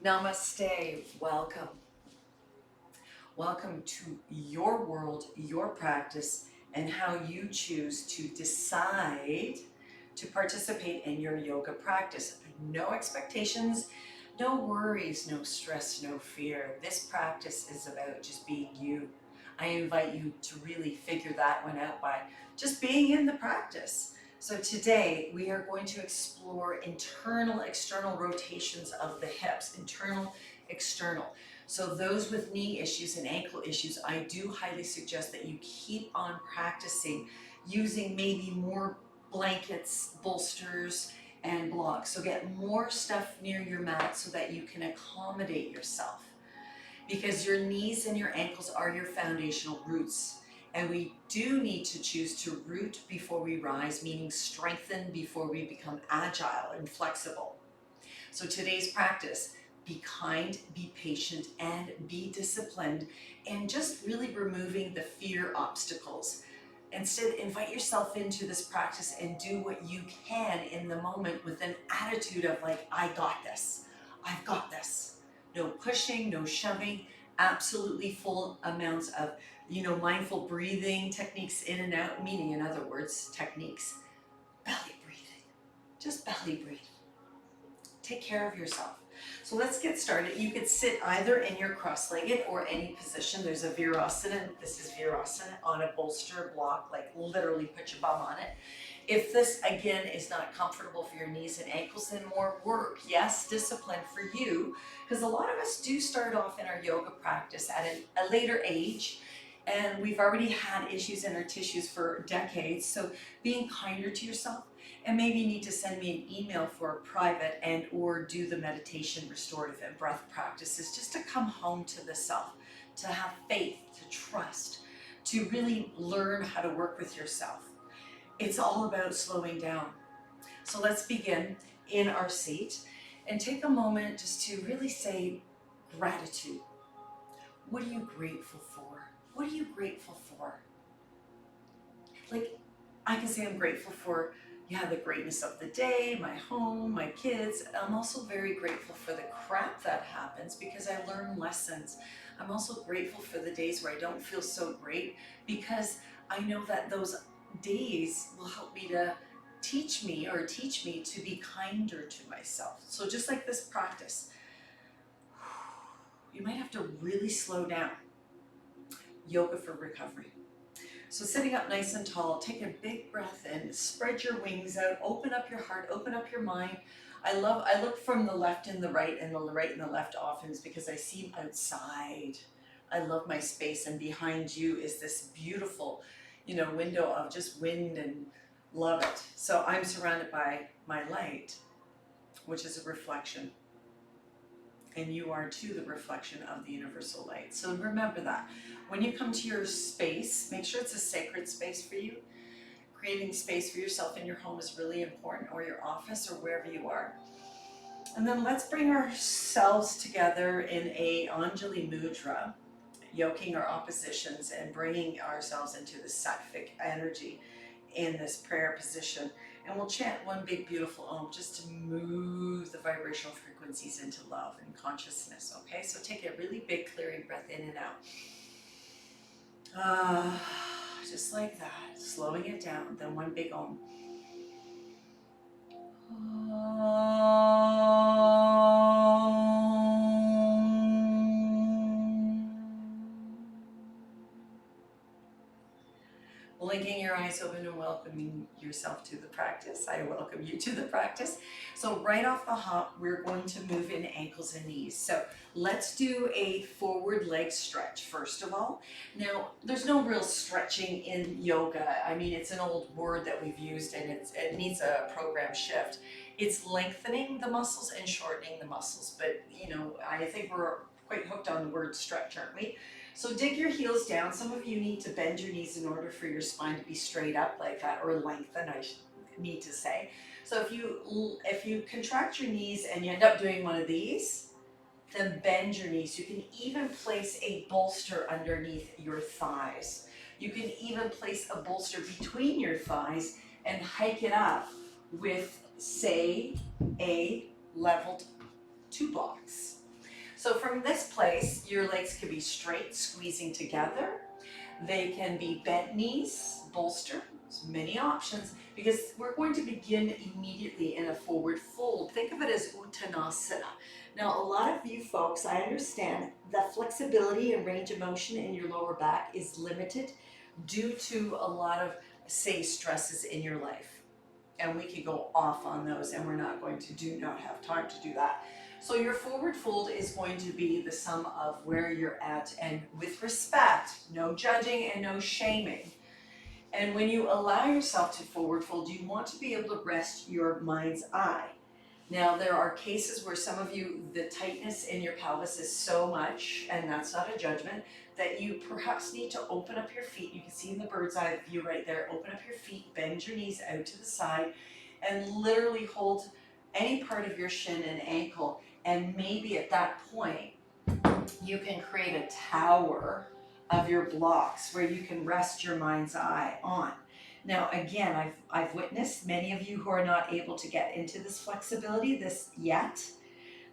Namaste. Welcome. Welcome to your world, your practice, and how you choose to decide to participate in your yoga practice. No expectations, no worries, no stress, no fear. This practice is about just being you. I invite you to really figure that one out by just being in the practice. So today we are going to explore internal, external rotations of the hips, internal, external. So those with knee issues and ankle issues, I do highly suggest that you keep on practicing using maybe more blankets, bolsters, and blocks. So get more stuff near your mat so that you can accommodate yourself, because your knees and your ankles are your foundational roots. And we do need to choose to root before we rise, meaning strengthen before we become agile and flexible. So today's practice, be kind, be patient, and be disciplined, and just really removing the fear obstacles. Instead, invite yourself into this practice and do what you can in the moment with an attitude of like, I got this, I've got this. No pushing, no shoving, absolutely full amounts of, mindful breathing techniques in and out, meaning in other words, techniques, belly breathing, just belly breathing. Take care of yourself. So let's get started. You could sit either in your cross-legged or any position. There's a Virasana. This is Virasana on a bolster block, like literally put your bum on it. If this again is not comfortable for your knees and ankles, then more work, yes, discipline for you, because a lot of us do start off in our yoga practice at a later age, and we've already had issues in our tissues for decades. So being kinder to yourself, and maybe you need to send me an email for a private and or do the meditation, restorative, and breath practices just to come home to the self, to have faith, to trust, to really learn how to work with yourself. It's all about slowing down. So let's begin in our seat and take a moment just to really say gratitude. What are you grateful for? What are you grateful for? Like, I can say I'm grateful for, the greatness of the day, my home, my kids. I'm also very grateful for the crap that happens because I learn lessons. I'm also grateful for the days where I don't feel so great, because I know that those days will help me to teach me to be kinder to myself. So just like this practice, you might have to really slow down. Yoga for recovery. So sitting up nice and tall, take a big breath in, spread your wings out, open up your heart, open up your mind. I look from the left and the right, and the right and the left often is because I see outside. I love my space, and behind you is this beautiful, window of just wind, and love it. So I'm surrounded by my light, which is a reflection. And you are too the reflection of the universal light. So remember that. When you come to your space, make sure it's a sacred space for you. Creating space for yourself in your home is really important, or your office, or wherever you are. And then let's bring ourselves together in a Anjali Mudra, yoking our oppositions and bringing ourselves into the sattvic energy in this prayer position. And we'll chant one big beautiful Om just to move the vibrational frequencies into love and consciousness, okay? So take a really big clearing breath in and out. Just like that, slowing it down, then one big Om. Blinking your eyes open and welcoming yourself to the practice. I welcome you to the practice. So right off the hop, we're going to move in ankles and knees. So let's do a forward leg stretch first of all. Now, there's no real stretching in yoga. I mean, it's an old word that we've used, and it needs a program shift. It's lengthening the muscles and shortening the muscles. But, I think we're quite hooked on the word stretch, aren't we? So dig your heels down. Some of you need to bend your knees in order for your spine to be straight up like that, or lengthen, I need to say. So if you contract your knees and you end up doing one of these, then bend your knees. You can even place a bolster underneath your thighs. You can even place a bolster between your thighs and hike it up with, say, a leveled 2 blocks. So from this place, your legs can be straight, squeezing together. They can be bent knees, bolster. There's many options because we're going to begin immediately in a forward fold. Think of it as Uttanasana. Now, a lot of you folks, I understand the flexibility and range of motion in your lower back is limited due to a lot of, say, stresses in your life. And we could go off on those, and we're not going to do not have time to do that. So your forward fold is going to be the sum of where you're at, and with respect, no judging and no shaming. And when you allow yourself to forward fold, you want to be able to rest your mind's eye. Now, there are cases where some of you, the tightness in your pelvis is so much, and that's not a judgment, that you perhaps need to open up your feet. You can see in the bird's eye view right there, open up your feet, bend your knees out to the side, and literally hold any part of your shin and ankle. And maybe at that point, you can create a tower of your blocks where you can rest your mind's eye on. Now, again, I've witnessed many of you who are not able to get into this flexibility this yet.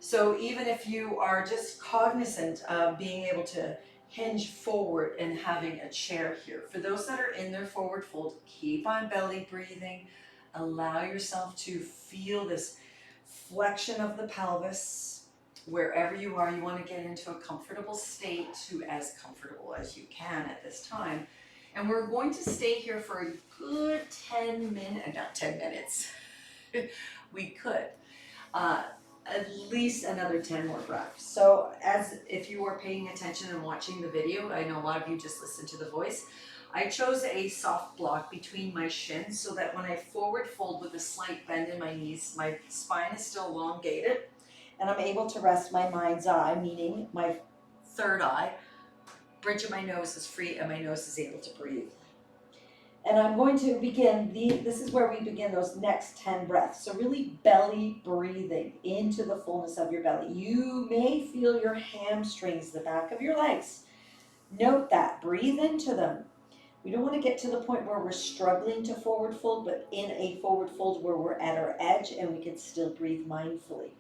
So even if you are just cognizant of being able to hinge forward and having a chair here, for those that are in their forward fold, keep on belly breathing. Allow yourself to feel this flexion of the pelvis. Wherever you are, you want to get into a comfortable state, to as comfortable as you can at this time. And we're going to stay here for a good 10 minutes, not 10 minutes, we could, at least another 10 more breaths. So as if you are paying attention and watching the video, I know a lot of you just listen to the voice, I chose a soft block between my shins so that when I forward fold with a slight bend in my knees, my spine is still elongated and I'm able to rest my mind's eye, meaning my third eye, bridge of my nose is free and my nose is able to breathe. And I'm going to begin, this is where we begin those next 10 breaths. So really belly breathing into the fullness of your belly. You may feel your hamstrings, the back of your legs. Note that, breathe into them. We don't want to get to the point where we're struggling to forward fold, but in a forward fold where we're at our edge and we can still breathe mindfully.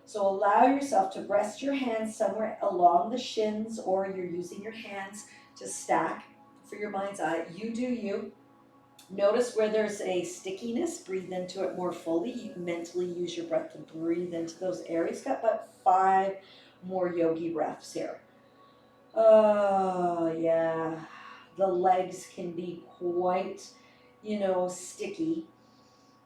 So allow yourself to rest your hands somewhere along the shins, or you're using your hands to stack for your mind's eye. You do you. Notice where there's a stickiness, breathe into it more fully. You can mentally use your breath to breathe into those areas. Got about 5 more yogi breaths here. Oh, yeah. The legs can be quite, sticky.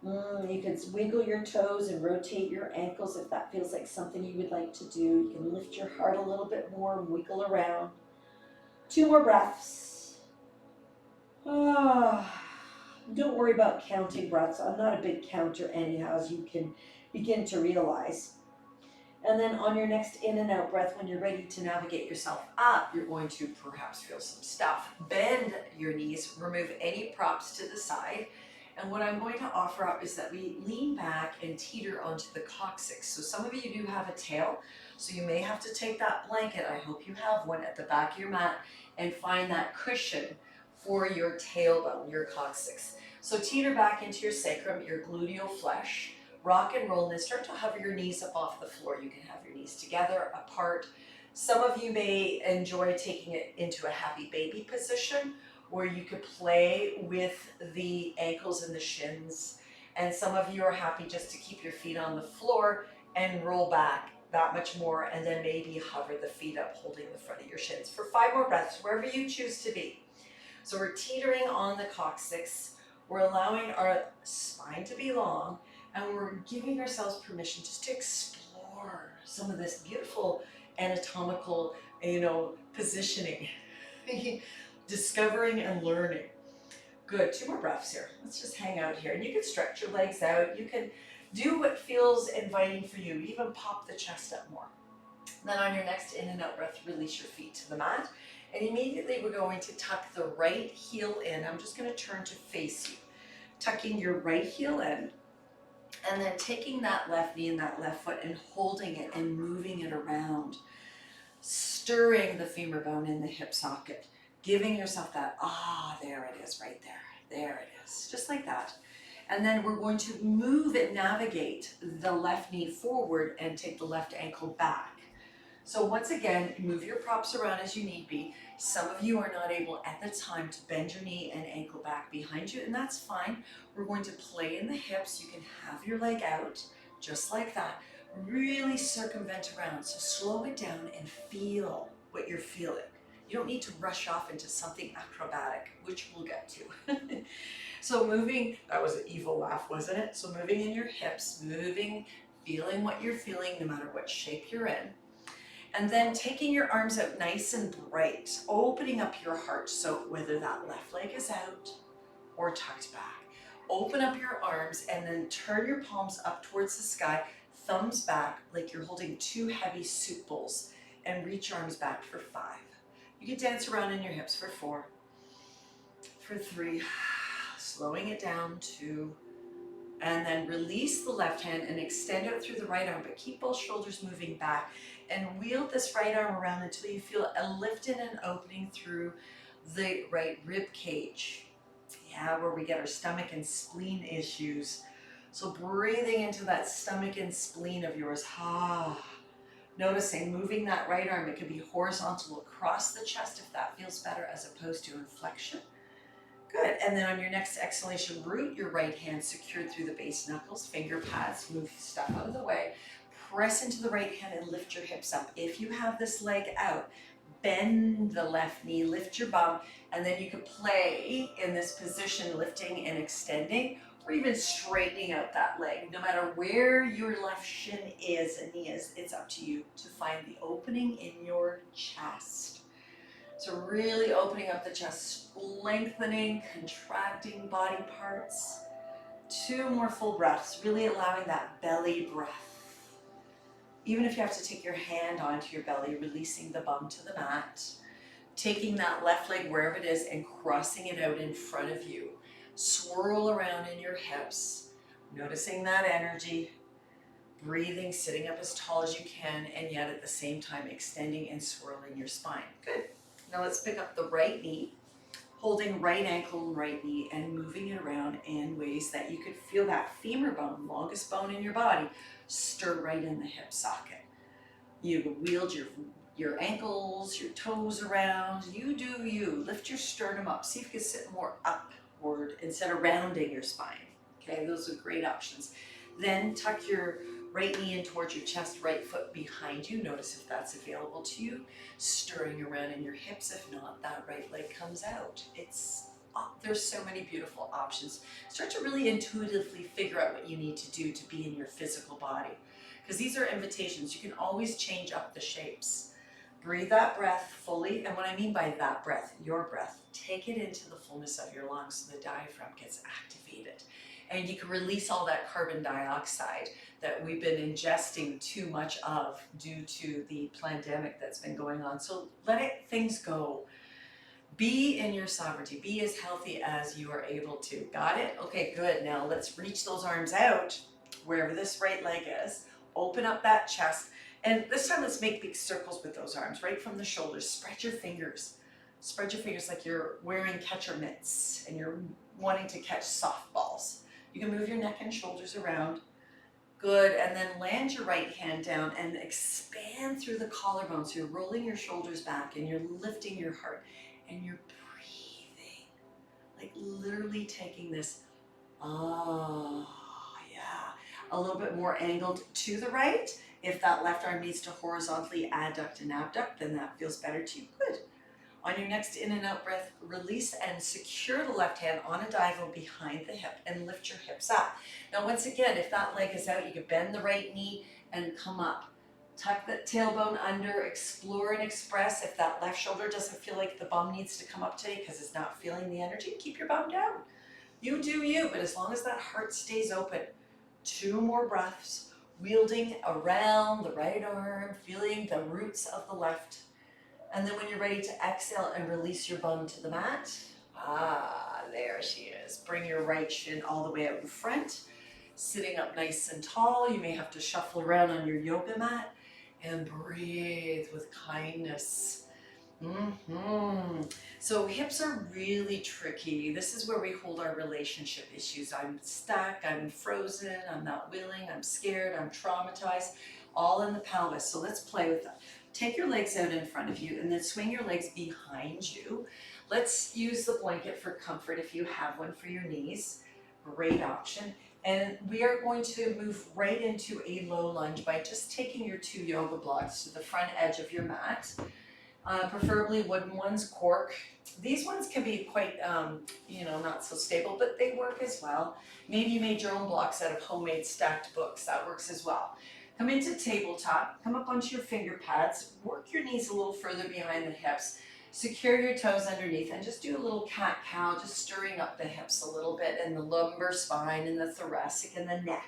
You can wiggle your toes and rotate your ankles if that feels like something you would like to do. You can lift your heart a little bit more and wiggle around. 2 more breaths. Don't worry about counting breaths. I'm not a big counter anyhow, as you can begin to realize. And then on your next in and out breath, when you're ready to navigate yourself up, you're going to perhaps feel some stuff. Bend your knees, remove any props to the side. And what I'm going to offer up is that we lean back and teeter onto the coccyx. So some of you do have a tail, so you may have to take that blanket, I hope you have one, at the back of your mat and find that cushion for your tailbone, your coccyx. So teeter back into your sacrum, your gluteal flesh, rock and roll, and then start to hover your knees up off the floor. You can have your knees together, apart. Some of you may enjoy taking it into a happy baby position, where you could play with the ankles and the shins. And some of you are happy just to keep your feet on the floor and roll back that much more, and then maybe hover the feet up, holding the front of your shins. For 5 more breaths, wherever you choose to be. So we're teetering on the coccyx. We're allowing our spine to be long, and we're giving ourselves permission just to explore some of this beautiful anatomical, positioning. Discovering and learning. Good, 2 more breaths here. Let's just hang out here. And you can stretch your legs out. You can do what feels inviting for you. Even pop the chest up more. Then on your next in and out breath, release your feet to the mat. And immediately we're going to tuck the right heel in. I'm just going to turn to face you. Tucking your right heel in. And then taking that left knee and that left foot and holding it and moving it around. Stirring the femur bone in the hip socket. Giving yourself that, there it is, right there. There it is, just like that. And then we're going to move and navigate the left knee forward and take the left ankle back. So once again, move your props around as you need be. Some of you are not able at the time to bend your knee and ankle back behind you, and that's fine. We're going to play in the hips. You can have your leg out, just like that. Really circumvent around, so slow it down and feel what you're feeling. You don't need to rush off into something acrobatic, which we'll get to. So moving, that was an evil laugh, wasn't it? So moving in your hips, moving, feeling what you're feeling no matter what shape you're in. And then taking your arms out nice and bright, opening up your heart. So whether that left leg is out or tucked back, open up your arms and then turn your palms up towards the sky, thumbs back like you're holding two heavy soup bowls, and reach arms back for 5. You can dance around in your hips for 4, for 3, slowing it down, 2, and then release the left hand and extend out through the right arm, but keep both shoulders moving back and wheel this right arm around until you feel a lift in and opening through the right rib cage. Yeah, where we get our stomach and spleen issues. So breathing into that stomach and spleen of yours. Noticing, moving that right arm, it could be horizontal across the chest if that feels better as opposed to inflection. Good, and then on your next exhalation, root your right hand secured through the base knuckles, finger pads, move stuff out of the way. Press into the right hand and lift your hips up. If you have this leg out, bend the left knee, lift your bum, and then you can play in this position, lifting and extending, or even straightening out that leg. No matter where your left shin is and knee is, it's up to you to find the opening in your chest. So really opening up the chest, lengthening, contracting body parts. 2 more full breaths, really allowing that belly breath. Even if you have to take your hand onto your belly, releasing the bum to the mat, taking that left leg wherever it is and crossing it out in front of you. Swirl around in your hips, noticing that energy, breathing, sitting up as tall as you can, and yet at the same time extending and swirling your spine. Good. Now let's pick up the right knee, holding right ankle and right knee and moving it around in ways that you could feel that femur bone, longest bone in your body, stir right in the hip socket. You wield your ankles, your toes around. You do you. Lift your sternum up. See if you can sit more upward instead of rounding your spine. Okay, those are great options. Then tuck your right knee in towards your chest, right foot behind you. Notice if that's available to you. Stirring around in your hips. If not, that right leg comes out. There's so many beautiful options. Start to really intuitively figure out what you need to do to be in your physical body. Because these are invitations. You can always change up the shapes. Breathe that breath fully. And what I mean by that breath, your breath, take it into the fullness of your lungs so the diaphragm gets activated. And you can release all that carbon dioxide that we've been ingesting too much of due to the pandemic that's been going on. So let things go. Be in your sovereignty. Be as healthy as you are able to. Got it? Okay, good. Now let's reach those arms out wherever this right leg is. Open up that chest. And this time let's make big circles with those arms, right from the shoulders. Spread your fingers. Spread your fingers like you're wearing catcher mitts and you're wanting to catch softballs. You can move your neck and shoulders around. Good, and then land your right hand down and expand through the collarbone. So you're rolling your shoulders back and you're lifting your heart and you're breathing. Like literally taking this, a little bit more angled to the right. If that left arm needs to horizontally adduct and abduct, then that feels better to you. Good. On your next in and out breath, release and secure the left hand on a diagonal behind the hip and lift your hips up. Now once again, if that leg is out, you can bend the right knee and come up. Tuck the tailbone under, explore and express. If that left shoulder doesn't feel like the bum needs to come up today because it's not feeling the energy, keep your bum down. You do you, but as long as that heart stays open. 2 more breaths, wielding around the right arm, feeling the roots of the left. And then when you're ready to exhale and release your bum to the mat, there she is. Bring your right shin all the way out in front, sitting up nice and tall. You may have to shuffle around on your yoga mat and breathe with kindness. So hips are really tricky. This is where we hold our relationship issues. I'm stuck, I'm frozen, I'm not willing, I'm scared, I'm traumatized, all in the pelvis. So let's play with that. take your legs out in front of you and then swing your legs behind you. Let's use the blanket for comfort if you have one for your knees. Great option. And we are going to move right into a low lunge by just taking your 2 yoga blocks to the front edge of your mat. Preferably wooden ones, cork. These ones can be quite, not so stable, but they work as well. Maybe you made your own blocks out of homemade stacked books. That works as well. Come into tabletop, come up onto your finger pads, work your knees a little further behind the hips, secure your toes underneath, and just do a little cat-cow, just stirring up the hips a little bit, and the lumbar spine, and the thoracic, and the neck.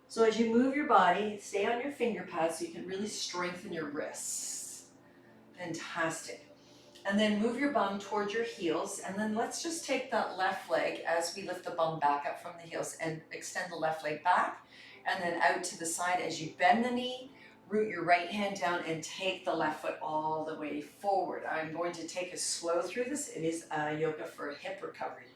So as you move your body, stay on your finger pads so you can really strengthen your wrists. Fantastic. And then move your bum towards your heels, and then let's just take that left leg as we lift the bum back up from the heels and extend the left leg back, and then out to the side as you bend the knee, root your right hand down and take the left foot all the way forward. I'm going to take us slow through this. It is a yoga for hip recovery,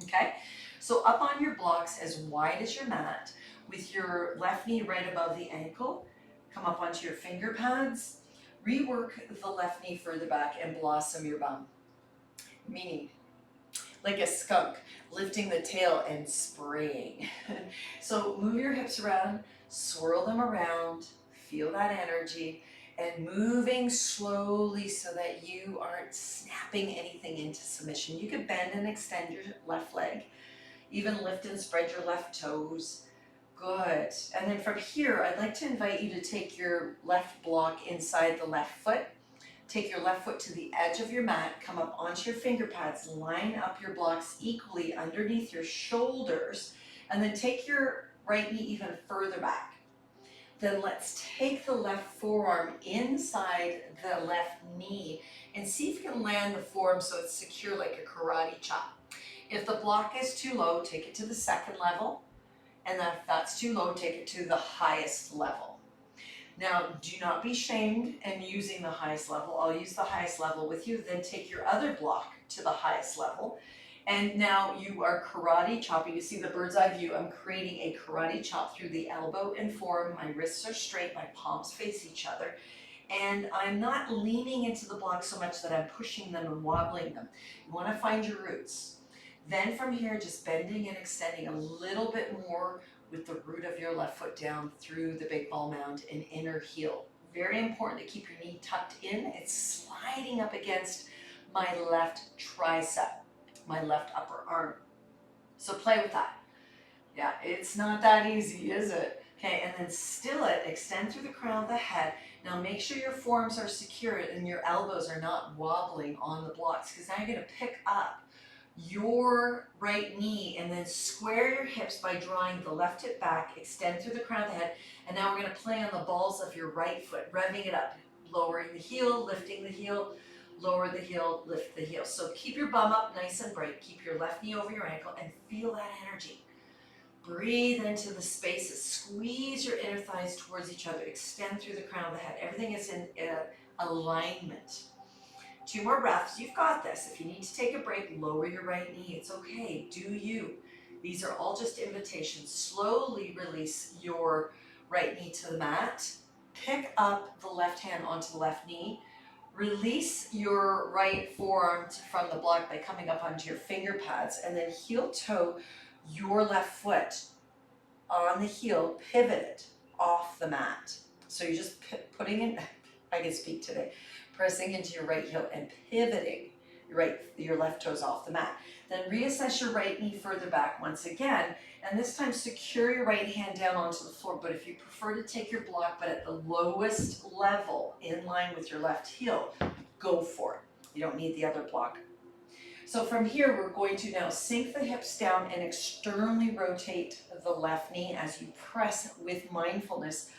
okay? So up on your blocks as wide as your mat, with your left knee right above the ankle, come up onto your finger pads, rework the left knee further back and blossom your bum, meaning like a skunk, lifting the tail and spraying. So move your hips around, swirl them around, feel that energy, and moving slowly so that you aren't snapping anything into submission. You could bend and extend your left leg, even lift and spread your left toes. Good. And then from here, I'd like to invite you to take your left block inside the left foot. Take your left foot to the edge of your mat, come up onto your finger pads, line up your blocks equally underneath your shoulders, and then take your right knee even further back. Then let's take the left forearm inside the left knee and see if you can land the forearm so it's secure like a karate chop. If the block is too low, take it to the second level, and then if that's too low, take it to the highest level. Now, do not be shamed in using the highest level. I'll use the highest level with you, then take your other block to the highest level. And now you are karate chopping. You see the bird's eye view. I'm creating a karate chop through the elbow and forearm. My wrists are straight, my palms face each other. And I'm not leaning into the block so much that I'm pushing them and wobbling them. You want to find your roots. Then from here, just bending and extending a little bit more with the root of your left foot down through the big ball mound and inner heel. Very important to keep your knee tucked in. It's sliding up against my left tricep, my left upper arm. So play with that. Yeah, it's not that easy, is it? Okay, and then still it, extend through the crown of the head. Now make sure your forearms are secure and your elbows are not wobbling on the blocks, because now you're gonna pick up your right knee and then square your hips by drawing the left hip back, extend through the crown of the head, and now we're going to play on the balls of your right foot, revving it up, lowering the heel, lifting the heel, lower the heel, lift the heel. So keep your bum up nice and bright, keep your left knee over your ankle, and feel that energy. Breathe into the spaces, squeeze your inner thighs towards each other, extend through the crown of the head. Everything is in alignment. 2 more breaths, you've got this. If you need to take a break, lower your right knee, it's okay, do you. These are all just invitations. Slowly release your right knee to the mat, pick up the left hand onto the left knee, release your right forearm from the block by coming up onto your finger pads, and then heel toe your left foot on the heel, pivot it off the mat. So you're just putting in, I can speak today, pressing into your right heel and pivoting your left toes off the mat. Then reassess your right knee further back once again, and this time secure your right hand down onto the floor. But if you prefer to take your block but at the lowest level in line with your left heel, go for it. You don't need the other block. So from here, we're going to now sink the hips down and externally rotate the left knee as you press with mindfulness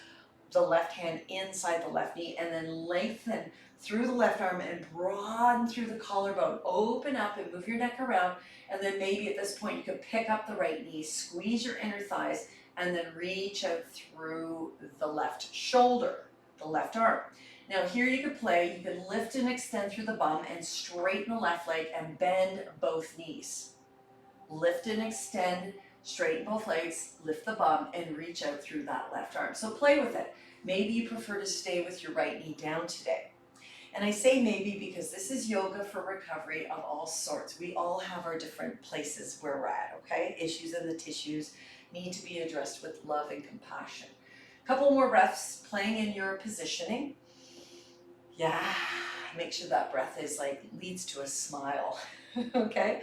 the left hand inside the left knee, and then lengthen through the left arm and broaden through the collarbone. Open up and move your neck around, and then maybe at this point you can pick up the right knee, squeeze your inner thighs, and then reach out through the left shoulder, the left arm. Now here you can play, you can lift and extend through the bum and straighten the left leg and bend both knees. Lift and extend, Straighten both legs, lift the bum, and reach out through that left arm. So play with it. Maybe you prefer to stay with your right knee down today. And I say maybe because this is yoga for recovery of all sorts. We all have our different places where we're at, okay? Issues in the tissues need to be addressed with love and compassion. A couple more breaths, playing in your positioning. Yeah, make sure that breath is leads to a smile, okay?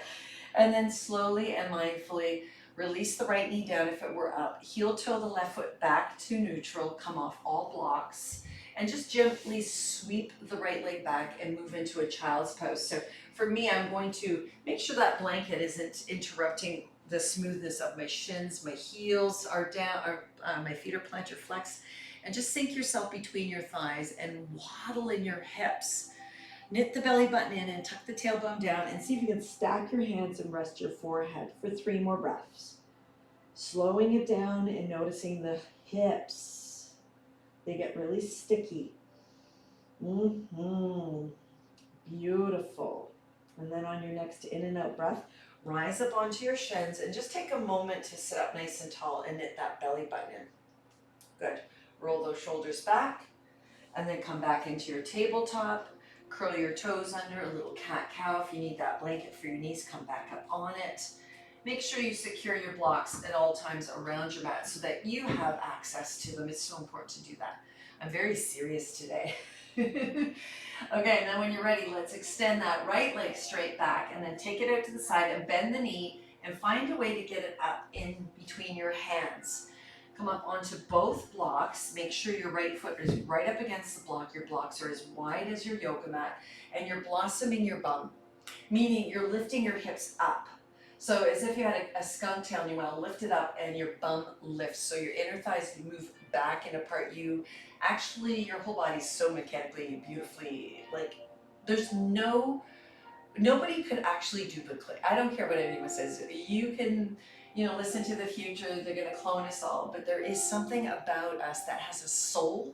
And then slowly and mindfully release the right knee down if it were up. Heel toe the left foot back to neutral, come off all blocks, and just gently sweep the right leg back and move into a child's pose. So for me, I'm going to make sure that blanket isn't interrupting the smoothness of my shins. My heels are down, my feet are plantar flex, and just sink yourself between your thighs and waddle in your hips. Knit the belly button in and tuck the tailbone down and see if you can stack your hands and rest your forehead for 3 more breaths. Slowing it down and noticing the hips. They get really sticky. Beautiful. And then on your next in and out breath, rise up onto your shins and just take a moment to sit up nice and tall and knit that belly button in. Good. Roll those shoulders back and then come back into your tabletop. Curl your toes under, a little cat-cow. If you need that blanket for your knees, come back up on it. Make sure you secure your blocks at all times around your mat so that you have access to them. It's so important to do that. I'm very serious today. Okay, and then when you're ready, let's extend that right leg straight back and then take it out to the side and bend the knee and find a way to get it up in between your hands. Come up onto both blocks. Make sure your right foot is right up against the block. Your blocks are as wide as your yoga mat, and you're blossoming your bum, meaning you're lifting your hips up. So as if you had a skunk tail and you want to lift it up and your bum lifts. So your inner thighs move back and apart. Actually, your whole body's so mechanically, beautifully, there's nobody could actually duplicate. I don't care what anyone says. You can, listen to the future, they're going to clone us all, but there is something about us that has a soul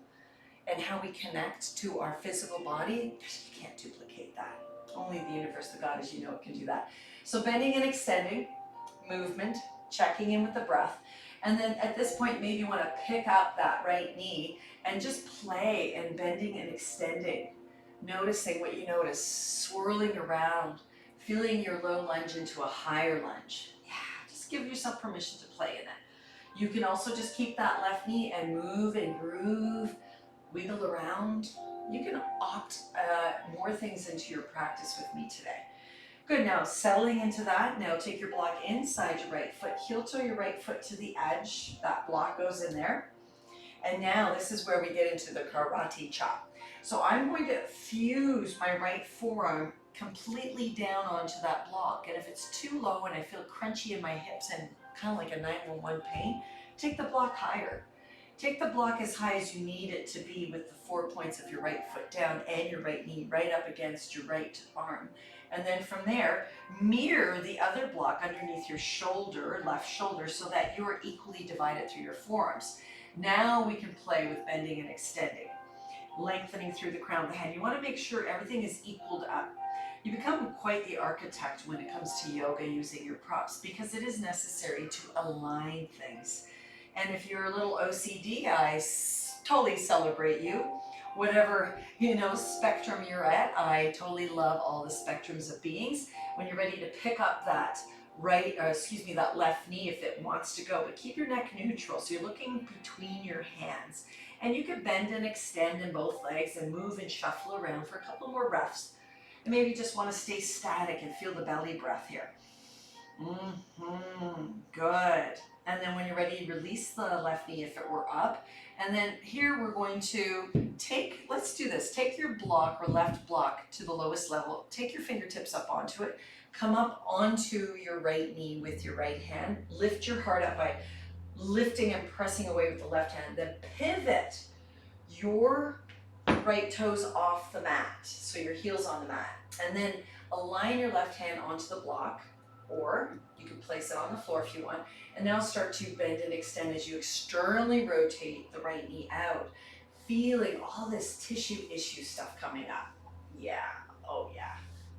and how we connect to our physical body. You can't duplicate that. Only the universe, the God as you know it, can do that. So bending and extending, movement, checking in with the breath. And then at this point, maybe you want to pick up that right knee and just play and bending and extending. Noticing what you notice, swirling around, feeling your low lunge into a higher lunge. Yeah, just give yourself permission to play in it. You can also just keep that left knee and move and groove, wiggle around. You can opt more things into your practice with me today. Good, now settling into that, now take your block inside your right foot, heel toe your right foot to the edge, that block goes in there. And now this is where we get into the karate chop. So I'm going to fuse my right forearm completely down onto that block. And if it's too low and I feel crunchy in my hips and kind of like a 911 pain, take the block higher. Take the block as high as you need it to be with the 4 points of your right foot down and your right knee right up against your right arm. And then from there, mirror the other block underneath your shoulder, left shoulder, so that you're equally divided through your forearms. Now we can play with bending and extending, lengthening through the crown of the head. You want to make sure everything is equaled up. You become quite the architect when it comes to yoga using your props because it is necessary to align things. And if you're a little OCD, I totally celebrate you. Whatever, spectrum you're at, I totally love all the spectrums of beings. When you're ready to pick up that that left knee if it wants to go, but keep your neck neutral. So you're looking between your hands. And you can bend and extend in both legs and move and shuffle around for a couple more breaths. And maybe you just want to stay static and feel the belly breath here. Good. And then when you're ready, release the left knee if it were up. And then here we're going to let's do this. Take your block or left block to the lowest level. Take your fingertips up onto it. Come up onto your right knee with your right hand. Lift your heart up by lifting and pressing away with the left hand. Then pivot your right toes off the mat. So your heels on the mat. And then align your left hand onto the block, or you can place it on the floor if you want. And now start to bend and extend as you externally rotate the right knee out, feeling all this issue stuff coming up. Yeah, oh yeah.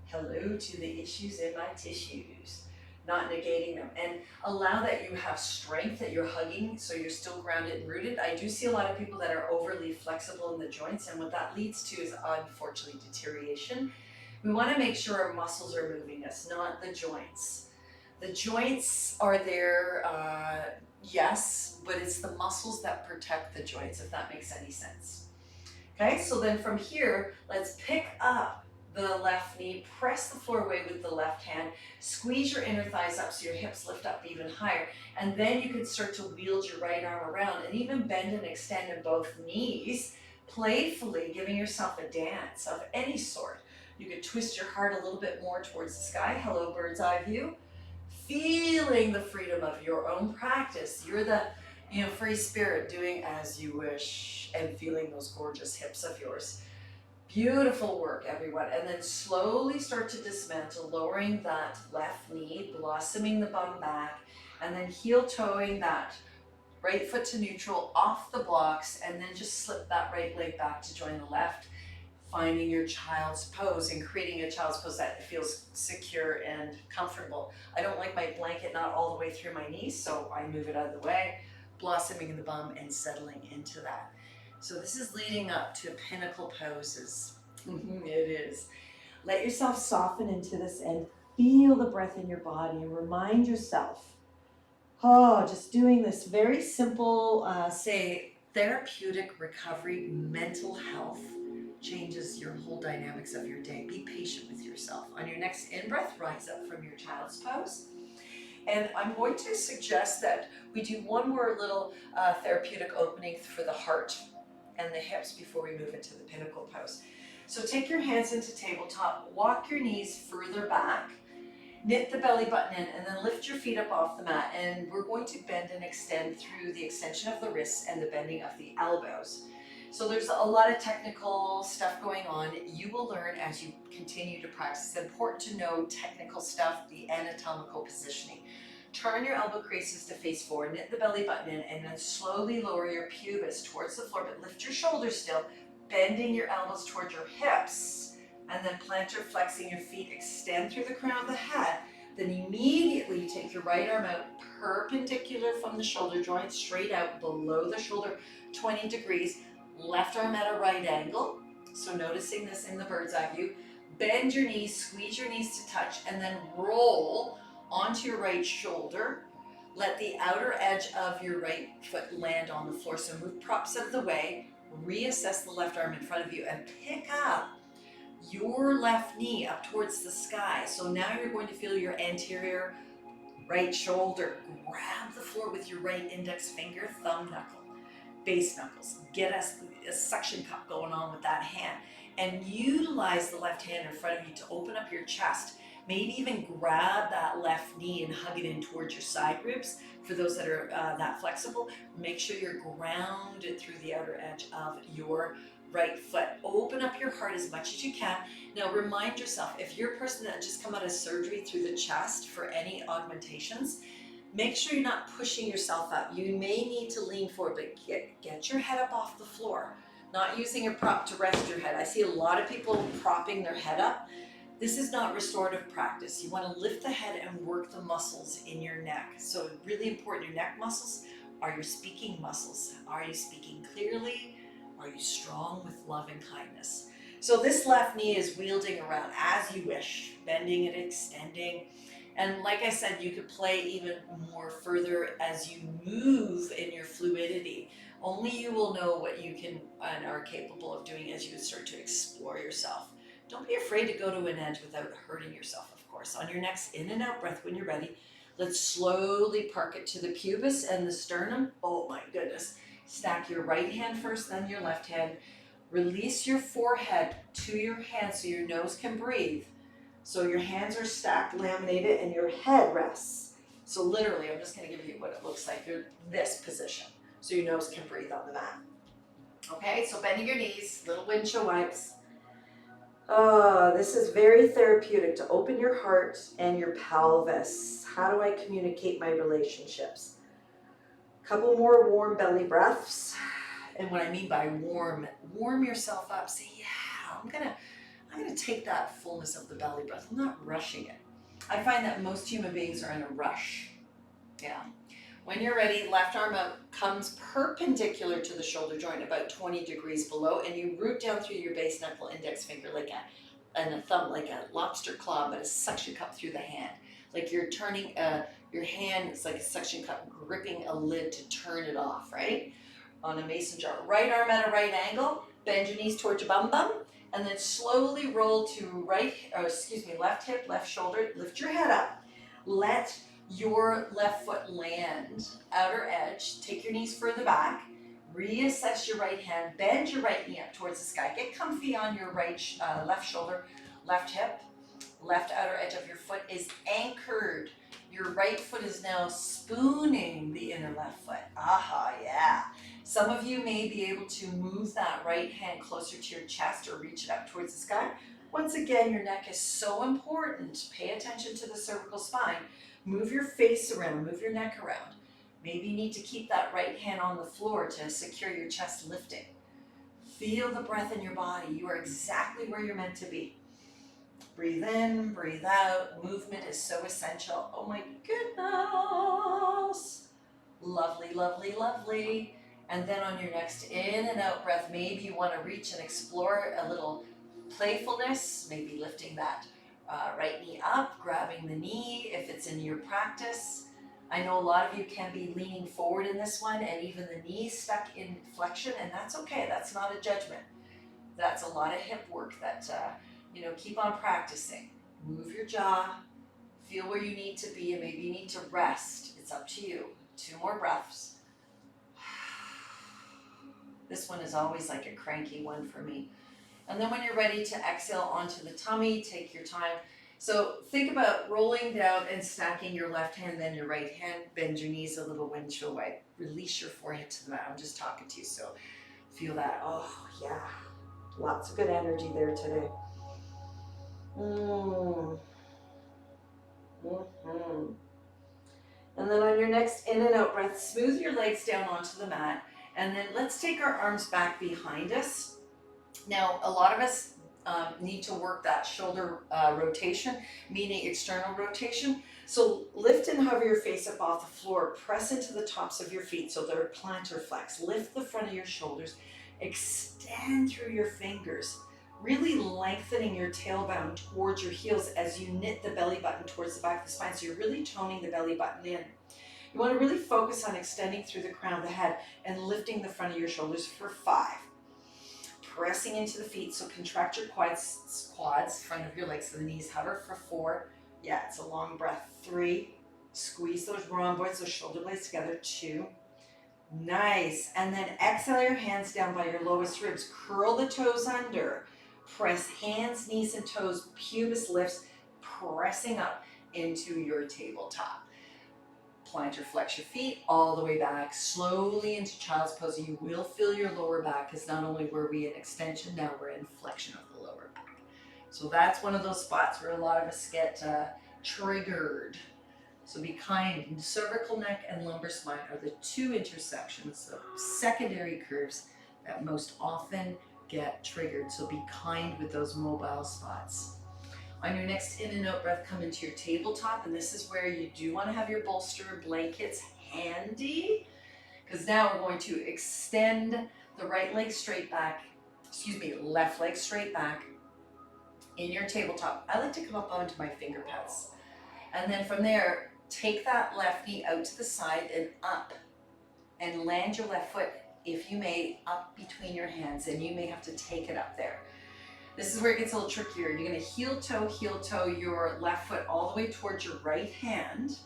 Hello to the issues in my tissues. not negating them. And allow that you have strength, that you're hugging, so you're still grounded and rooted. I do see a lot of people that are overly flexible in the joints, and what that leads to is unfortunately deterioration. We want to make sure our muscles are moving us, not the joints. The joints are there, yes, but it's the muscles that protect the joints, if that makes any sense. Okay, so then from here, let's pick up the left knee, press the floor away with the left hand, squeeze your inner thighs up so your hips lift up even higher, and then you can start to wield your right arm around and even bend and extend in both knees, playfully giving yourself a dance of any sort. You could twist your heart a little bit more towards the sky. Hello, bird's eye view. Feeling the freedom of your own practice. You're the free spirit doing as you wish and feeling those gorgeous hips of yours. Beautiful work, everyone. And then slowly start to dismantle, lowering that left knee, blossoming the bum back, and then heel toeing that right foot to neutral off the blocks, and then just slip that right leg back to join the left, finding your child's pose and creating a child's pose that feels secure and comfortable. I don't like my blanket not all the way through my knees, so I move it out of the way, blossoming in the bum and settling into that. So this is leading up to pinnacle poses. It is. Let yourself soften into this and feel the breath in your body and remind yourself, just doing this very simple, therapeutic recovery, mental health changes your whole dynamics of your day. Be patient with yourself. On your next in-breath, rise up from your child's pose. And I'm going to suggest that we do one more little therapeutic opening for the heart and the hips before we move into the pinnacle pose. So take your hands into tabletop, walk your knees further back, knit the belly button in, and then lift your feet up off the mat. And we're going to bend and extend through the extension of the wrists and the bending of the elbows. So there's a lot of technical stuff going on. You will learn as you continue to practice. It's important to know technical stuff, the anatomical positioning. Turn your elbow creases to face forward, knit the belly button in, and then slowly lower your pubis towards the floor, but lift your shoulders still, bending your elbows towards your hips, and then plantar flexing your feet, extend through the crown of the head. Then immediately take your right arm out perpendicular from the shoulder joint, straight out below the shoulder, 20 degrees. Left arm at a right angle, so noticing this in the bird's eye view. Bend your knees, squeeze your knees to touch, and then roll onto your right shoulder. Let the outer edge of your right foot land on the floor, so move props out of the way, reassess the left arm in front of you, and pick up your left knee up towards the sky. So now you're going to feel your anterior right shoulder. Grab the floor with your right index finger, thumb knuckle, base knuckles. Get a suction cup going on with that hand, and utilize the left hand in front of you to open up your chest. Maybe even grab that left knee and hug it in towards your side ribs. For those that are that flexible, make sure you're grounded through the outer edge of your right foot. Open up your heart as much as you can. Now remind yourself, if you're a person that just come out of surgery through the chest for any augmentations, make sure you're not pushing yourself up. You may need to lean forward, but get your head up off the floor. Not using a prop to rest your head. I see a lot of people propping their head up. This is not restorative practice. You want to lift the head and work the muscles in your neck. So really important, your neck muscles are your speaking muscles. Are you speaking clearly? Are you strong with love and kindness? So this left knee is wielding around as you wish, bending and extending. And like I said, you could play even more further as you move in your fluidity. Only you will know what you can and are capable of doing as you start to explore yourself. Don't be afraid to go to an edge without hurting yourself, of course. On your next in and out breath when you're ready, let's slowly park it to the pubis and the sternum. Oh my goodness. Stack your right hand first, then your left hand. Release your forehead to your hand so your nose can breathe. So your hands are stacked, laminated, and your head rests. So literally, I'm just going to give you what it looks like. You're this position, so your nose can breathe on the mat. Okay, so bending your knees, little windshield wipes. This is very therapeutic to open your heart and your pelvis. How do I communicate my relationships? Couple more warm belly breaths. And what I mean by warm yourself up. Say, yeah, I'm gonna take that fullness of the belly breath. I'm not rushing it. I find that most human beings are in a rush. Yeah. When you're ready, left arm out comes perpendicular to the shoulder joint, about 20 degrees below, and you root down through your base knuckle, index finger and a thumb like a lobster claw, but a suction cup through the hand. Like you're turning your hand is like a suction cup gripping a lid to turn it off, right? On a mason jar. Right arm at a right angle, bend your knees towards your bum bum, and then slowly roll to left hip, left shoulder, lift your head up. Let your left foot land, outer edge, take your knees further back, reassess your right hand, bend your right knee up towards the sky, get comfy on your left shoulder, left hip, left outer edge of your foot is anchored. Your right foot is now spooning the inner left foot. Aha, yeah. Some of you may be able to move that right hand closer to your chest or reach it up towards the sky. Once again, your neck is so important. Pay attention to the cervical spine. Move your face around, move your neck around. Maybe you need to keep that right hand on the floor to secure your chest lifting. Feel the breath in your body. You are exactly where you're meant to be. Breathe in, breathe out. Movement is so essential. Oh my goodness. Lovely, lovely, lovely. And then on your next in and out breath, maybe you want to reach and explore a little playfulness, maybe lifting that right knee up, grabbing the knee if it's in your practice. I know a lot of you can be leaning forward in this one and even the knee stuck in flexion, and that's okay. That's not a judgment. That's a lot of hip work that, keep on practicing. Move your jaw, feel where you need to be, and maybe you need to rest. It's up to you. 2 more breaths. This one is always like a cranky one for me. And then when you're ready to exhale onto the tummy, take your time. So think about rolling down and stacking your left hand, then your right hand. Bend your knees a little, windshield wipe. Release your forehead to the mat. I'm just talking to you, so feel that. Oh, yeah. Lots of good energy there today. And then on your next in and out breath, smooth your legs down onto the mat. And then let's take our arms back behind us. Now, a lot of us need to work that shoulder rotation, meaning external rotation. So lift and hover your face up off the floor. Press into the tops of your feet so they're plantar flex. Lift the front of your shoulders. Extend through your fingers, really lengthening your tailbone towards your heels as you knit the belly button towards the back of the spine. So you're really toning the belly button in. You want to really focus on extending through the crown of the head and lifting the front of your shoulders for 5. Pressing into the feet, so contract your quads, front of your legs, so the knees hover for 4. Yeah, it's a long breath. 3. Squeeze those rhomboids, those shoulder blades together. 2. Nice. And then exhale your hands down by your lowest ribs. Curl the toes under. Press hands, knees, and toes. Pubis lifts, pressing up into your tabletop. Plantar flex your feet all the way back, slowly into child's pose. You will feel your lower back, because not only were we in extension, now we're in flexion of the lower back. So that's one of those spots where a lot of us get triggered. So be kind. Cervical neck and lumbar spine are the 2 intersections, the secondary curves that most often get triggered. So be kind with those mobile spots. On your next in and out breath, come into your tabletop, and this is where you do want to have your bolster blankets handy, because now we're going to extend the right leg straight back, left leg straight back in your tabletop. I like to come up onto my finger pads, and then from there, take that left knee out to the side and up, and land your left foot, if you may, up between your hands, and you may have to take it up there. This is where it gets a little trickier. You're going to heel toe your left foot all the way towards your right hand.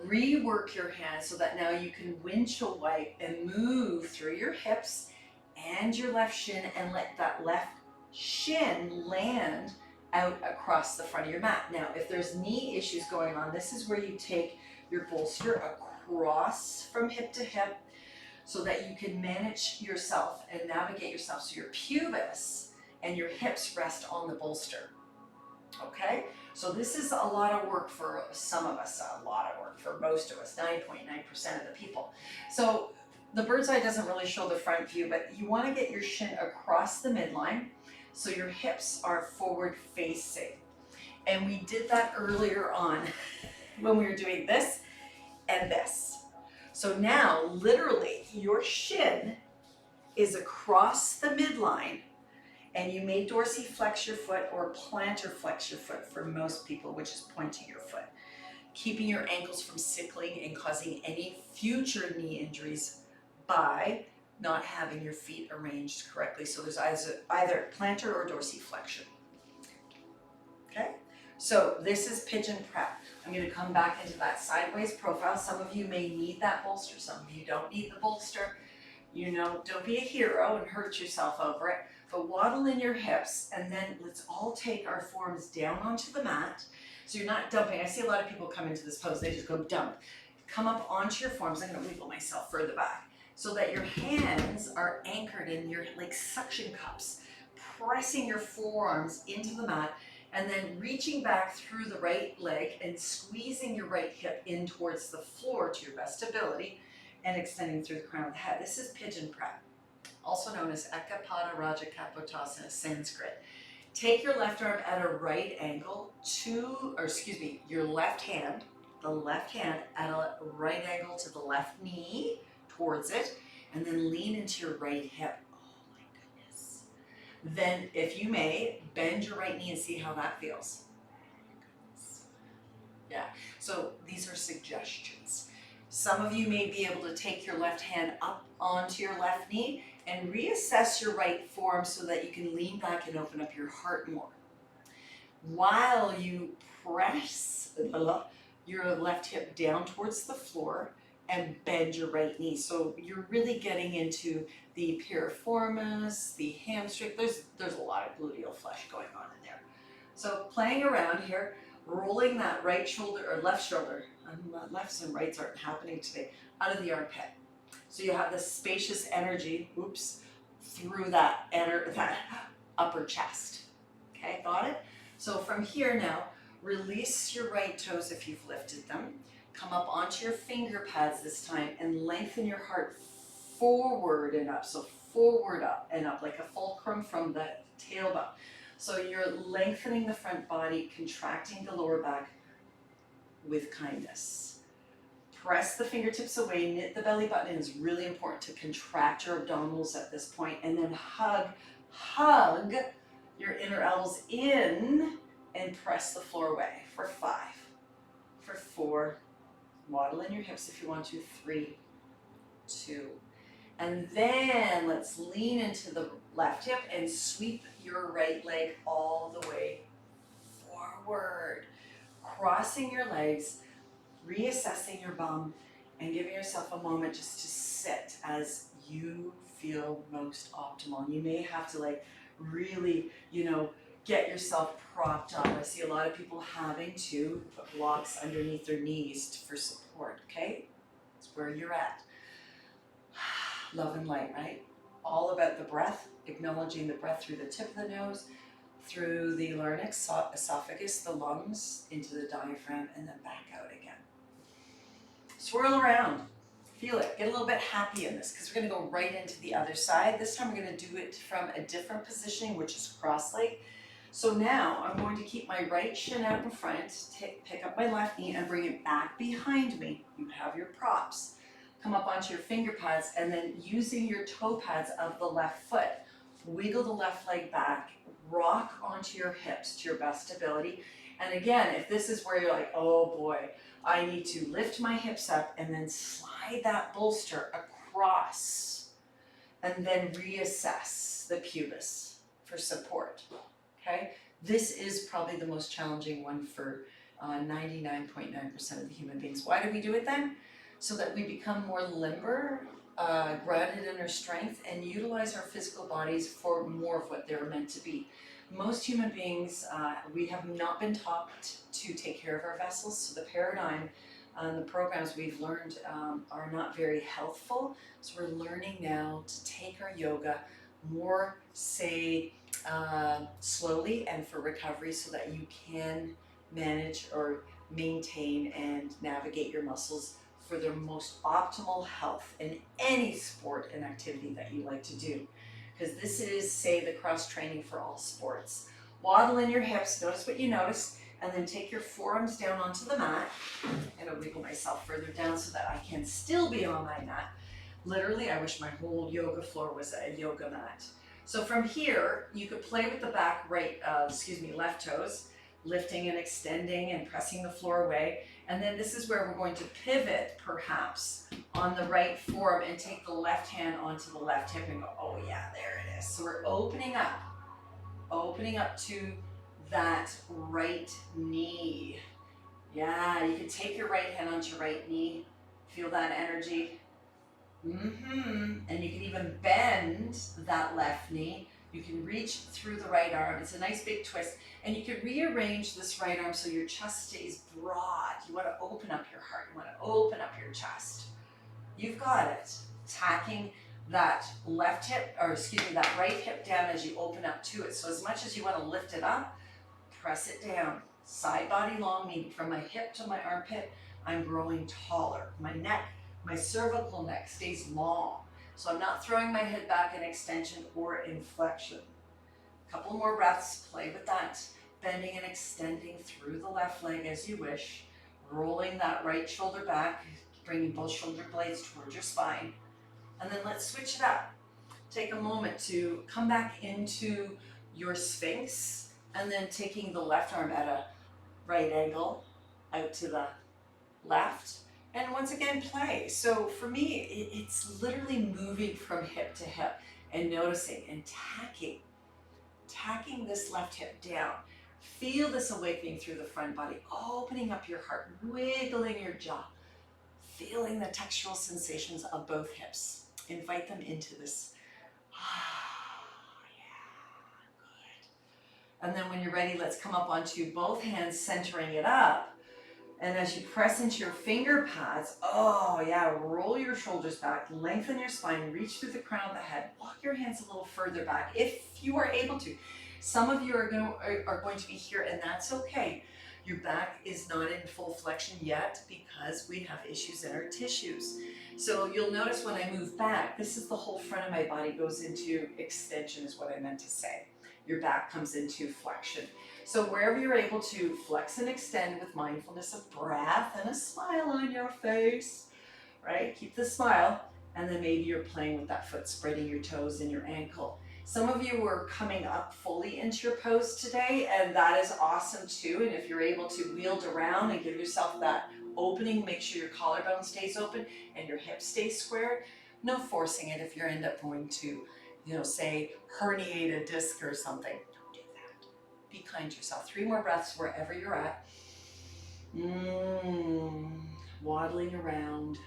Rework your hand so that now you can windshield wipe and move through your hips and your left shin, and let that left shin land out across the front of your mat. Now, if there's knee issues going on, this is where you take your bolster across from hip to hip so that you can manage yourself and navigate yourself, so your pubis and your hips rest on the bolster. Okay? So this is a lot of work for some of us, a lot of work for most of us, 9.9% of the people. So the bird's eye doesn't really show the front view, but you want to get your shin across the midline so your hips are forward facing. And we did that earlier on when we were doing this and this. So now, literally, your shin is across the midline, and you may dorsiflex your foot or plantar flex your foot for most people, which is pointing your foot, keeping your ankles from sickling and causing any future knee injuries by not having your feet arranged correctly. So there's either plantar or dorsiflexion. Okay, so this is pigeon prep. I'm going to come back into that sideways profile. Some of you may need that bolster, some of you don't need the bolster. You know, don't be a hero and hurt yourself over it, but waddle in your hips, and then let's all take our forms down onto the mat. So you're not dumping. I see a lot of people come into this pose, they just go dump. Come up onto your forms. I'm going to wiggle myself further back so that your hands are anchored in your like suction cups, pressing your forearms into the mat, and then reaching back through the right leg and squeezing your right hip in towards the floor to your best ability and extending through the crown of the head. This is pigeon prep, also known as Ekapada Raja Kapotasana Sanskrit. Take your left arm at a right angle your left hand, the left hand at a right angle to the left knee towards it, and then lean into your right hip. Oh my goodness. Then, if you may, bend your right knee and see how that feels. Yeah, so these are suggestions. Some of you may be able to take your left hand up onto your left knee and reassess your right forearm so that you can lean back and open up your heart more. While you press your left hip down towards the floor and bend your right knee. So you're really getting into the piriformis, the hamstring. There's a lot of gluteal flesh going on in there. So playing around here, rolling that right shoulder or left shoulder, lefts and rights aren't happening today, out of the armpit. So you have this spacious energy, through that upper chest. Okay, got it? So from here now, release your right toes if you've lifted them. Come up onto your finger pads this time and lengthen your heart forward and up. So forward up and up like a fulcrum from the tailbone. So you're lengthening the front body, contracting the lower back with kindness. Press the fingertips away, knit the belly button. It is really important to contract your abdominals at this point, and then hug your inner elbows in and press the floor away for 5, for 4, waddle in your hips if you want to, 3, 2, and then let's lean into the left hip and sweep your right leg all the way forward, crossing your legs, reassessing your bum, and giving yourself a moment just to sit as you feel most optimal. You may have to really, get yourself propped up. I see a lot of people having to put blocks underneath their knees for support, okay? That's where you're at. Love and light, right? All about the breath, acknowledging the breath through the tip of the nose, through the larynx, esophagus, the lungs, into the diaphragm, and then back out again. Swirl around, feel it, get a little bit happy in this because we're going to go right into the other side. This time we're going to do it from a different positioning, which is cross-leg. So now I'm going to keep my right shin out in front, pick up my left knee and bring it back behind me. You have your props. Come up onto your finger pads, and then using your toe pads of the left foot, wiggle the left leg back, rock onto your hips to your best ability. And again, if this is where you're like, oh boy, I need to lift my hips up and then slide that bolster across and then reassess the pubis for support, okay? This is probably the most challenging one for 99.9% of the human beings. Why do we do it then? So that we become more limber, grounded in our strength, and utilize our physical bodies for more of what they're meant to be. Most human beings, we have not been taught to take care of our vessels, so the paradigm and the programs we've learned are not very healthful. So we're learning now to take our yoga more, slowly and for recovery so that you can manage or maintain and navigate your muscles for their most optimal health in any sport and activity that you like to do. Because this is, say, the cross training for all sports. Waddle in your hips, notice what you notice, And then take your forearms down onto the mat. I'm gonna wiggle myself further down so that I can still be on my mat. Literally, I wish my whole yoga floor was a yoga mat. So from here, you could play with the back left toes, lifting and extending and pressing the floor away. And then this is where we're going to pivot, perhaps, on the right forearm and take the left hand onto the left hip and go, oh yeah, there it is. So we're opening up to that right knee. Yeah, you can take your right hand onto your right knee. Feel that energy. And you can even bend that left knee. You can reach through the right arm. It's a nice big twist. And you can rearrange this right arm so your chest stays broad. You want to open up your heart. You want to open up your chest. You've got it. Tacking that that right hip down as you open up to it. So as much as you want to lift it up, press it down. Side body long, meaning from my hip to my armpit, I'm growing taller. My cervical neck stays long. So I'm not throwing my head back in extension or in flexion. A couple more breaths, play with that. Bending and extending through the left leg as you wish. Rolling that right shoulder back, bringing both shoulder blades towards your spine. And then let's switch it up. Take a moment to come back into your Sphinx and then taking the left arm at a right angle out to the left. And once again, play. So for me, it's literally moving from hip to hip and noticing and tacking this left hip down. Feel this awakening through the front body, opening up your heart, wiggling your jaw, feeling the textural sensations of both hips. Invite them into this. And then when you're ready, let's come up onto both hands, centering it up. And as you press into your finger pads, roll your shoulders back, lengthen your spine, reach through the crown of the head, walk your hands a little further back if you are able to. Some of you are going to be here, and that's okay. Your back is not in full flexion yet because we have issues in our tissues. So you'll notice when I move back, this is the whole front of my body goes into extension is what I meant to say. Your back comes into flexion. So wherever you're able to flex and extend with mindfulness of breath and a smile on your face, right? Keep the smile. And then maybe you're playing with that foot, spreading your toes and your ankle. Some of you were coming up fully into your pose today, and that is awesome too. And if you're able to wield around and give yourself that opening, make sure your collarbone stays open and your hips stay squared. No forcing it if you end up going to, say herniate a disc or something. Don't do that. Be kind to yourself. 3 more breaths wherever you're at. Waddling around.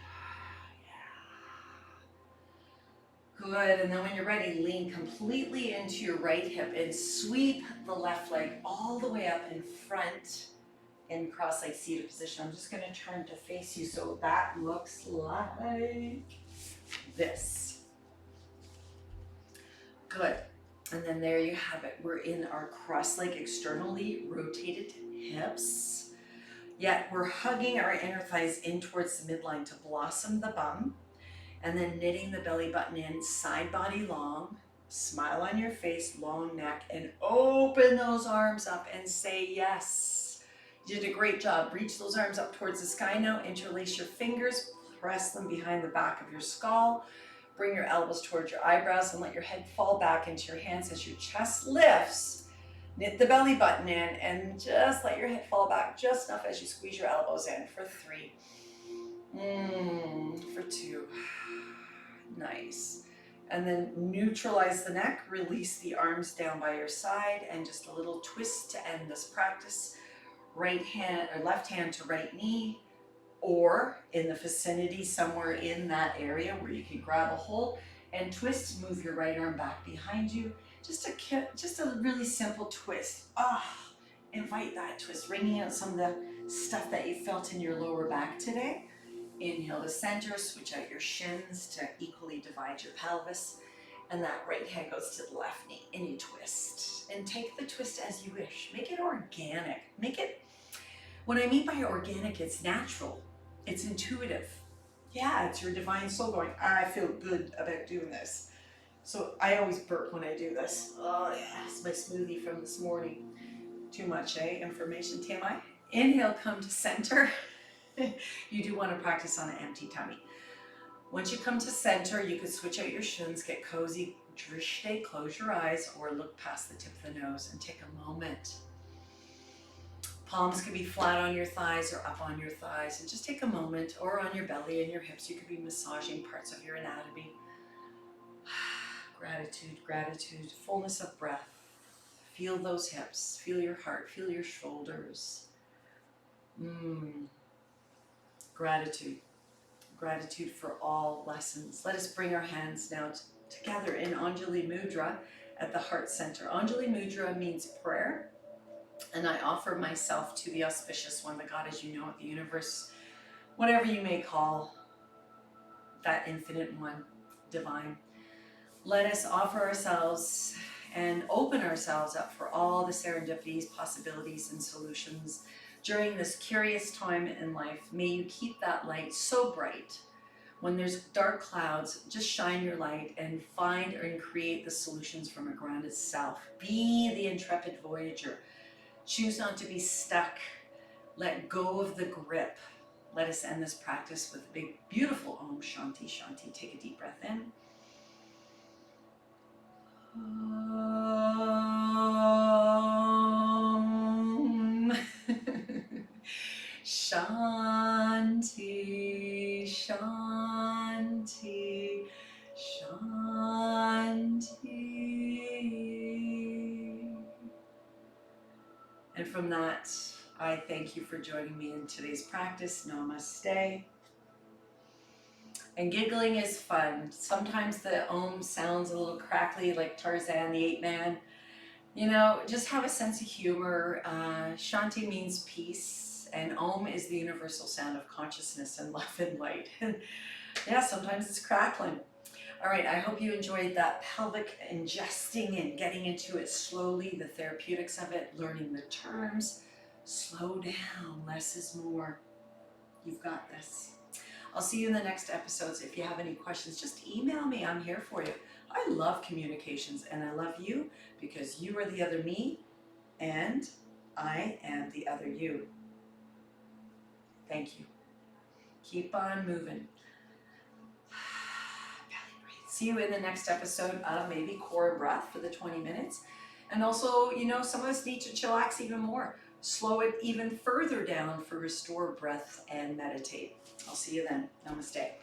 Good, and then when you're ready, lean completely into your right hip and sweep the left leg all the way up in front in cross-legged seated position. I'm just gonna turn to face you so that looks like this. Good, and then there you have it. We're in our cross-leg externally rotated hips. Yet we're hugging our inner thighs in towards the midline to blossom the bum. And then knitting the belly button in, side body long, smile on your face, long neck, and open those arms up and say yes. You did a great job. Reach those arms up towards the sky now, interlace your fingers, press them behind the back of your skull, bring your elbows towards your eyebrows and let your head fall back into your hands as your chest lifts. Knit the belly button in and just let your head fall back just enough as you squeeze your elbows in for 3. For 2. Nice. And then neutralize the neck, release the arms down by your side, and just a little twist to end this practice. Right hand or left hand to right knee, or in the vicinity somewhere in that area where you can grab a hold and twist, move your right arm back behind you. Just a really simple twist. Invite that twist, wringing out some of the stuff that you felt in your lower back today. Inhale to center, switch out your shins to equally divide your pelvis. And that right hand goes to the left knee and you twist. And take the twist as you wish. Make it organic. What I mean by organic, it's natural. It's intuitive. Yeah, it's your divine soul going, I feel good about doing this. So I always burp when I do this. Oh yeah, it's my smoothie from this morning. Too much, information, TMI. Inhale, come to center. You do want to practice on an empty tummy. Once you come to center, you can switch out your shins, get cozy, drishte, close your eyes, or look past the tip of the nose and take a moment. Palms can be flat on your thighs or up on your thighs, and just take a moment, or on your belly and your hips. You could be massaging parts of your anatomy. Gratitude, gratitude, fullness of breath. Feel those hips, feel your heart, feel your shoulders. Gratitude. Gratitude for all lessons. Let us bring our hands now together in Anjali Mudra at the heart center. Anjali Mudra means prayer, and I offer myself to the auspicious one, the God as you know it, the universe, whatever you may call that infinite one, divine. Let us offer ourselves and open ourselves up for all the serendipities, possibilities, and solutions during this curious time in life. May you keep that light so bright. When there's dark clouds, just shine your light and find and create the solutions from a grounded self. Be the intrepid voyager. Choose not to be stuck. Let go of the grip. Let us end this practice with a big, beautiful Om Shanti Shanti. Take a deep breath in. Om. Shanti, Shanti, Shanti. And from that, I thank you for joining me in today's practice. Namaste. And giggling is fun. Sometimes the Om sounds a little crackly, like Tarzan the Ape Man. You know, just have a sense of humor. Shanti means peace, and Om is the universal sound of consciousness and love and light. Yeah, sometimes it's crackling. All right, I hope you enjoyed that pelvic ingesting and getting into it slowly, the therapeutics of it, learning the terms. Slow down, less is more. You've got this. I'll see you in the next episodes. If you have any questions, just email me. I'm here for you. I love communications, and I love you because you are the other me, and I am the other you. Thank you. Keep on moving. Belly breathe. See you in the next episode. Maybe core breath for the 20 minutes. And also, you know, some of us need to chillax even more. Slow it even further down for restore breath and meditate. I'll see you then. Namaste.